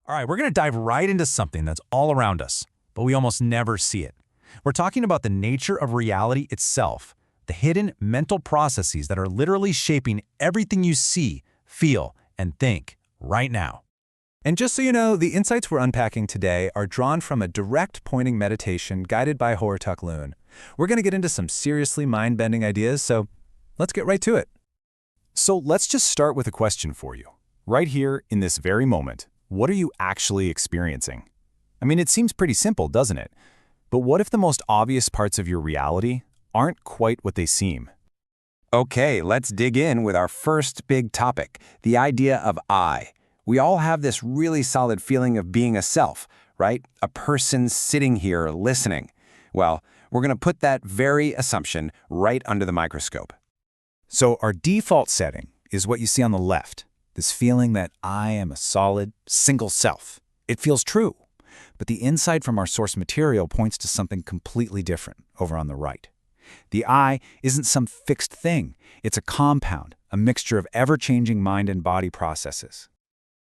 All right, we're going to dive right into something that's all around us, but we almost never see it. We're talking about the nature of reality itself, the hidden mental processes that are literally shaping everything you see, feel, and think right now. And just so you know, the insights we're unpacking today are drawn from a direct pointing meditation guided by Loon. We're going to get into some seriously mind-bending ideas, so let's get right to it. So let's just start with a question for you. Right here, in this very moment, what are you actually experiencing? I mean, it seems pretty simple, doesn't it? But what if the most obvious parts of your reality aren't quite what they seem? Okay, let's dig in with our first big topic, the idea of I. We all have this really solid feeling of being a self, right? A person sitting here listening. Well, we're going to put that very assumption right under the microscope. So our default setting is what you see on the left, this feeling that I am a solid, single self. It feels true, but the insight from our source material points to something completely different over on the right. The I isn't some fixed thing. It's a compound, a mixture of ever-changing mind and body processes.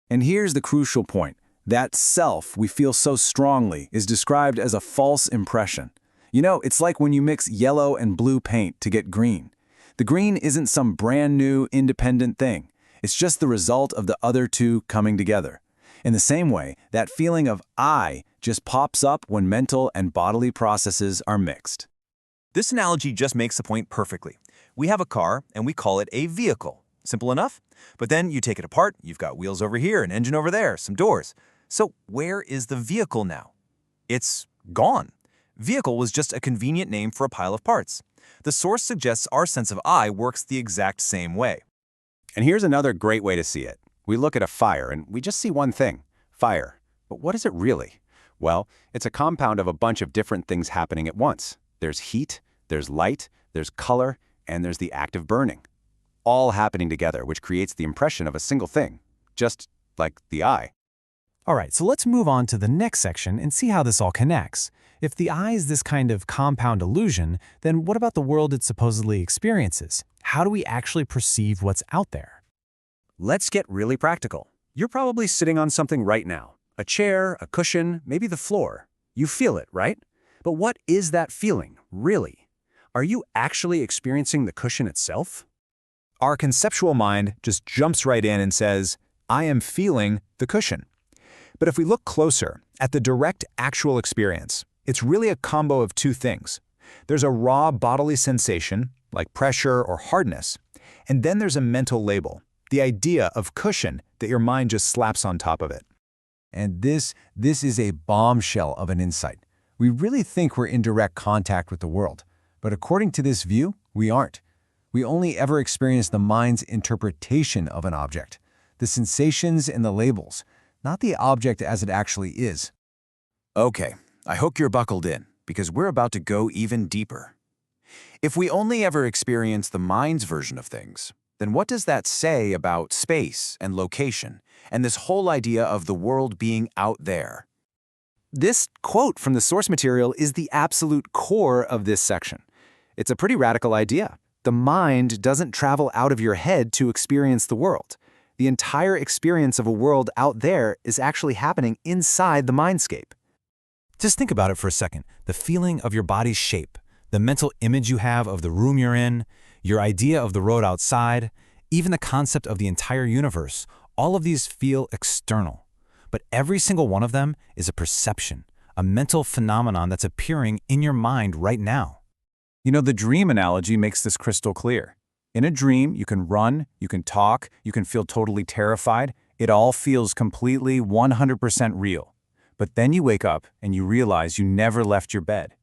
And here's the crucial point. That self we feel so strongly is described as a false impression. You know, it's like when you mix yellow and blue paint to get green. The green isn't some brand new, independent thing. It's just the result of the other two coming together. In the same way, that feeling of I just pops up when mental and bodily processes are mixed. This analogy just makes the point perfectly. We have a car, and we call it a vehicle. Simple enough? But then you take it apart, you've got wheels over here, an engine over there, some doors. So where is the vehicle now? It's gone. Vehicle was just a convenient name for a pile of parts. The source suggests our sense of I works the exact same way. And here's another great way to see it. We look at a fire and we just see one thing, fire. But what is it really? Well, it's a compound of a bunch of different things happening at once. There's heat, there's light, there's color, and there's the act of burning. All happening together, which creates the impression of a single thing, just like the I. All right, so let's move on to the next section and see how this all connects. If the I is this kind of compound illusion, then what about the world it supposedly experiences? How do we actually perceive what's out there? Let's get really practical. You're probably sitting on something right now. A chair, a cushion, maybe the floor. You feel it, right? But what is that feeling, really? Are you actually experiencing the cushion itself? Our conceptual mind just jumps right in and says, I am feeling the cushion. But if we look closer at the direct actual experience, it's really a combo of two things. There's a raw bodily sensation, like pressure or hardness, and then there's a mental label, the idea of cushion that your mind just slaps on top of it. And this is a bombshell of an insight. We really think we're in direct contact with the world, but according to this view, we aren't. We only ever experience the mind's interpretation of an object, the sensations and the labels, not the object as it actually is. Okay, I hope you're buckled in, because we're about to go even deeper. If we only ever experience the mind's version of things, then what does that say about space and location, and this whole idea of the world being out there? This quote from the source material is the absolute core of this section. It's a pretty radical idea. The mind doesn't travel out of your head to experience the world. The entire experience of a world out there is actually happening inside the mindscape. Just think about it for a second. The feeling of your body's shape, the mental image you have of the room you're in, your idea of the road outside, even the concept of the entire universe, all of these feel external. But every single one of them is a perception, a mental phenomenon that's appearing in your mind right now. You know, the dream analogy makes this crystal clear. In a dream, you can run, you can talk, you can feel totally terrified. It all feels completely 100% real. But then you wake up and you realize you never left your bed.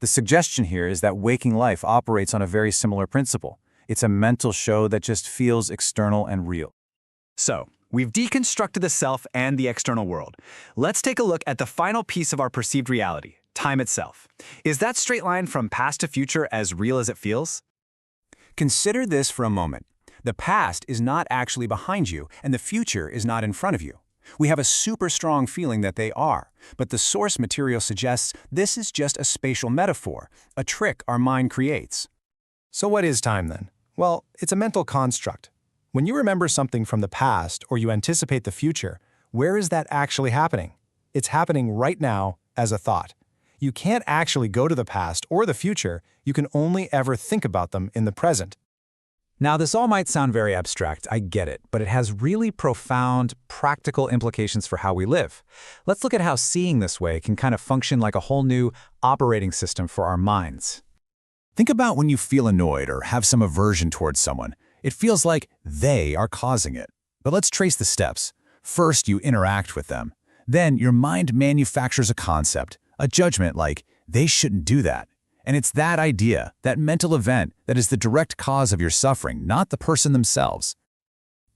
The suggestion here is that waking life operates on a very similar principle. It's a mental show that just feels external and real. So, we've deconstructed the self and the external world. Let's take a look at the final piece of our perceived reality, time itself. Is that straight line from past to future as real as it feels? Consider this for a moment. The past is not actually behind you, and the future is not in front of you. We have a super strong feeling that they are, but the source material suggests this is just a spatial metaphor, a trick our mind creates. So what is time then? Well, it's a mental construct. When you remember something from the past or you anticipate the future, Where is that actually happening? It's happening right now as a thought. You can't actually go to the past or the future. You can only ever think about them in the present. Now, this all might sound very abstract, I get it, but it has really profound, practical implications for how we live. Let's look at how seeing this way can kind of function like a whole new operating system for our minds. Think about when you feel annoyed or have some aversion towards someone. It feels like they are causing it. But let's trace the steps. First, you interact with them. Then your mind manufactures a concept, a judgment like, they shouldn't do that. And it's that idea, that mental event, that is the direct cause of your suffering, not the person themselves.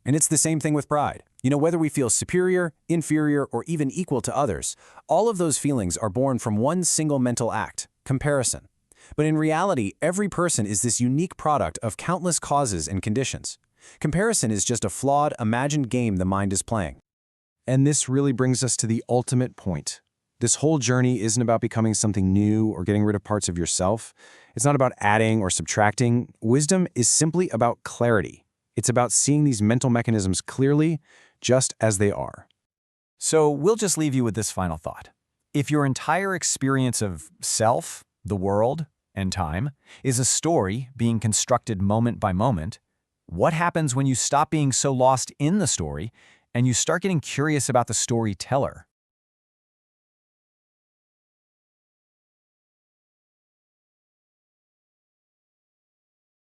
And it's the same thing with pride. You know, whether we feel superior, inferior, or even equal to others, all of those feelings are born from one single mental act, comparison. But in reality, every person is this unique product of countless causes and conditions. Comparison is just a flawed, imagined game the mind is playing. And this really brings us to the ultimate point. This whole journey isn't about becoming something new or getting rid of parts of yourself. It's not about adding or subtracting. Wisdom is simply about clarity. It's about seeing these mental mechanisms clearly, just as they are. So we'll just leave you with this final thought. If your entire experience of self, the world, and time is a story being constructed moment by moment, what happens when you stop being so lost in the story and you start getting curious about the storyteller?